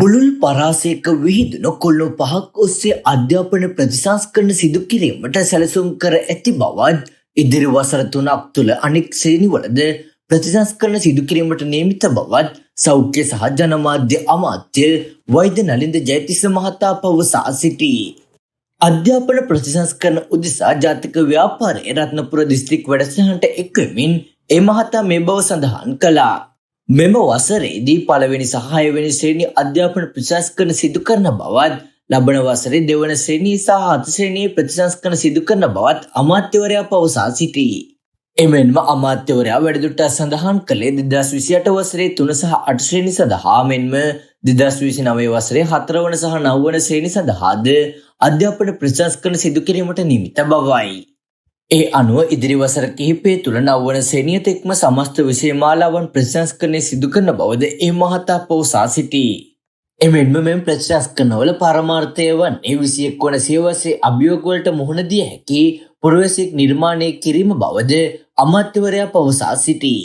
පුළුල් පරාසයක විහිදුණු කොල්ලෝ 5ක් ඔස්සේ අධ්‍යාපන ප්‍රතිසංස්කරණ සිදු කිරීමට සැලසුම් කර ඇති බවත් ඉදිරි වසර 3ක් තුළ අනෙක් ශ්‍රේණිවලද ප්‍රතිසංස්කරණ සිදු කිරීමට නියමිත බවත් සෞඛ්‍ය සහ ජනමාධ්‍ය අමාත්‍ය වෛද්‍ය නලින්ද ජයතිස්ස මහතා පවසා සිටී. අධ්‍යාපන ප්‍රතිසංස්කරණ උදෙසා ජාතික ව්‍යාපාරයේ රත්නපුර දිස්ත්‍රික් වැඩසටහනට එක්වෙමින් ඒ මහතා මේ බව සඳහන් කළා. මෙම වසරේදී පළවෙනි සහ හයවෙනි ශ්‍රේණි අධ්‍යාපන ප්‍රතිසංස්කරණ සිදු කරන බවත් ලබන වසරේ දෙවන ශ්‍රේණිය සහ හත ශ්‍රේණියේ ප්‍රතිසංස්කරණ සිදු කරන බවත් අමාත්‍යවරයා පවසා සිටී. එමෙන්ම අමාත්‍යවරයා වැඩිදුරටත් සඳහන් කළේ 2028 වසරේ 3 සහ 8 ශ්‍රේණි සඳහා මෙන්ම 2029 වසරේ 4 වන සහ 9 වන ශ්‍රේණි සඳහාද අධ්‍යාපන ප්‍රතිසංස්කරණ සිදු කිරීමට නියමිත බවයි. ඒ අනුව ඉදිරි වසර කිහිපය තුළ 9 වන ශ්‍රේණිය තෙක්ම සමස්ත විෂය මාලාවන් ප්‍රතිසංස්කරණය සිදු කරන බවද ඒ මහතා පවසා සිටී. එමෙන්ම මෙම ප්‍රතිසංස්කරණවල පරමාර්ථය වන්නේ 21 වන සියවසේ අභියෝගවලට මුහුණ දිය හැකි පුරවැසියෙක් නිර්මාණය කිරීම බවද අමාත්‍යවරයා පවසා සිටී.